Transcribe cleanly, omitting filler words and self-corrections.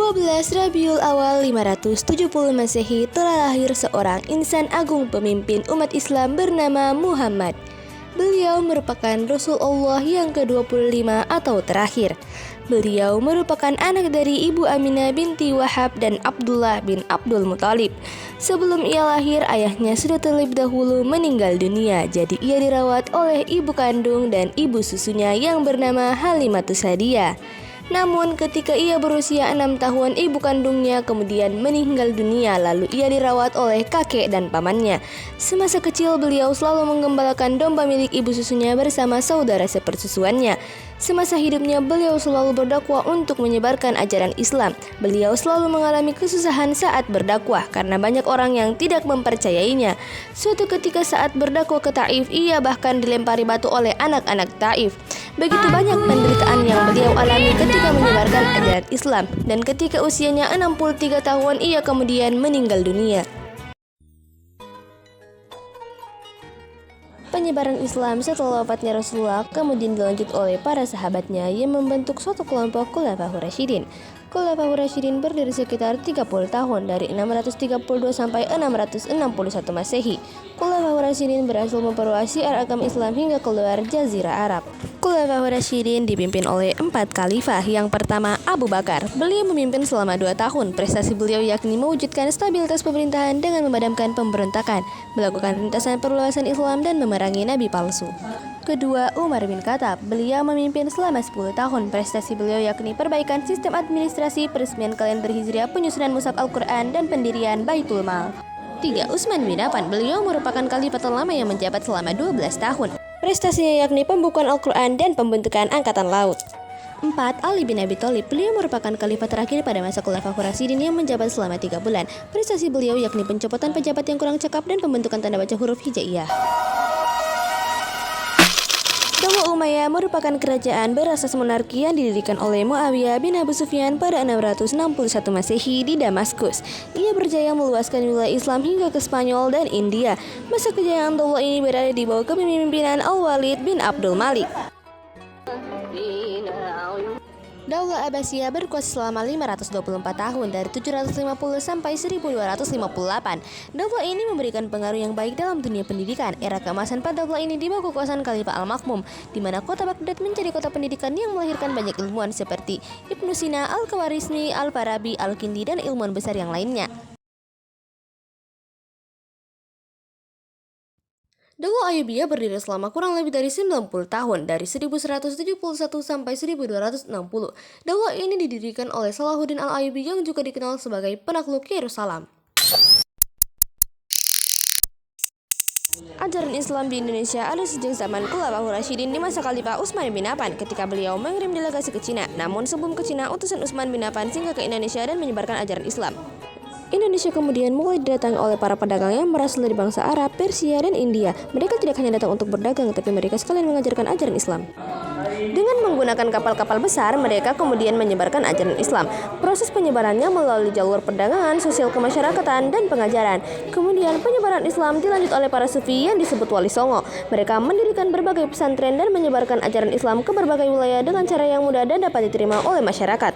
12 Rabiul Awal 570 Masehi telah lahir seorang insan agung pemimpin umat Islam bernama Muhammad. Beliau merupakan Rasulullah yang ke-25 atau terakhir. Beliau merupakan anak dari Ibu Aminah binti Wahab dan Abdullah bin Abdul Muthalib. Sebelum ia lahir, ayahnya sudah terlebih dahulu meninggal dunia. Jadi ia dirawat oleh ibu kandung dan ibu susunya yang bernama Halimatus Sa'diyah. Namun ketika ia berusia 6 tahun, ibu kandungnya kemudian meninggal dunia, lalu ia dirawat oleh kakek dan pamannya. Semasa kecil beliau selalu menggembalakan domba milik ibu susunya bersama saudara sepersusuannya. Semasa hidupnya beliau selalu berdakwah untuk menyebarkan ajaran Islam. Beliau selalu mengalami kesusahan saat berdakwah karena banyak orang yang tidak mempercayainya. Suatu ketika saat berdakwah ke Taif, ia bahkan dilempari batu oleh anak-anak Taif. Begitu banyak penderitaan yang beliau alami ketika menyebarkan ajaran Islam, dan ketika usianya 63 tahun ia kemudian meninggal dunia. Penyebaran Islam setelah wafatnya Rasulullah kemudian dilanjut oleh para sahabatnya yang membentuk suatu kelompok Khulafaur Rasyidin. Khulafaur Rasyidin berdiri sekitar 30 tahun dari 632 sampai 661 Masehi. Khulafaur Rasyidin berhasil memperluas syiar agama Islam hingga keluar Jazirah Arab. Khulafaur Rasyidin dipimpin oleh 4 khalifah. Yang pertama, Abu Bakar. Beliau memimpin selama 2 tahun. Prestasi beliau yakni mewujudkan stabilitas pemerintahan dengan memadamkan pemberontakan, melakukan rintasan perluasan Islam dan memerangi nabi palsu. Kedua, Umar bin Khattab. Beliau memimpin selama 10 tahun. Prestasi beliau yakni perbaikan sistem administrasi, peresmian kalender Hijriah, penyusunan mushaf Al-Quran, dan pendirian Baitul Mal. 3. Utsman bin Affan. Beliau merupakan khalifah terlama yang menjabat selama 12 tahun. Prestasinya yakni pembukuan Al-Quran dan pembentukan Angkatan Laut. 4. Ali bin Abi Thalib. Beliau merupakan khalifah terakhir pada masa Khulafaur Rasyidin yang menjabat selama 3 bulan. Prestasi beliau yakni pencopotan pejabat yang kurang cakap dan pembentukan tanda baca huruf hijaiyah. Daulah Umayyah merupakan kerajaan berasas monarki yang didirikan oleh Muawiyah bin Abu Sufyan pada 661 Masehi di Damaskus. Ia berjaya meluaskan wilayah Islam hingga ke Spanyol dan India. Masa kejayaan daulah ini berada di bawah kepemimpinan Al-Walid bin Abdul Malik. Daulah Abbasiyah berkuasa selama 524 tahun dari 750 sampai 1258. Daulah ini memberikan pengaruh yang baik dalam dunia pendidikan. Era keemasan pada daulah ini di bawah kekuasaan Khalifah Al-Makmum, di mana kota Baghdad menjadi kota pendidikan yang melahirkan banyak ilmuwan seperti Ibnu Sina, Al-Khawarizmi, Al-Farabi, Al-Kindi, dan ilmuwan besar yang lainnya. Daulah Ayyubiyah berdiri selama kurang lebih dari 90 tahun, dari 1171 sampai 1260. Daulah ini didirikan oleh Salahuddin Al-Ayyubi yang juga dikenal sebagai penakluk Yerusalem. Ajaran Islam di Indonesia ada sejak zaman Khulafaur Rasyidin di masa Khalifah Utsman bin Affan ketika beliau mengirim delegasi ke Cina. Namun sebelum ke Cina, utusan Utsman bin Affan singgah ke Indonesia dan menyebarkan ajaran Islam. Indonesia kemudian mulai didatangi oleh para pedagang yang berasal dari bangsa Arab, Persia, dan India. Mereka tidak hanya datang untuk berdagang, tapi mereka sekalian mengajarkan ajaran Islam. Dengan menggunakan kapal-kapal besar, mereka kemudian menyebarkan ajaran Islam. Proses penyebarannya melalui jalur perdagangan, sosial kemasyarakatan, dan pengajaran. Kemudian penyebaran Islam dilanjut oleh para sufi yang disebut Wali Songo. Mereka mendirikan berbagai pesantren dan menyebarkan ajaran Islam ke berbagai wilayah dengan cara yang mudah dan dapat diterima oleh masyarakat.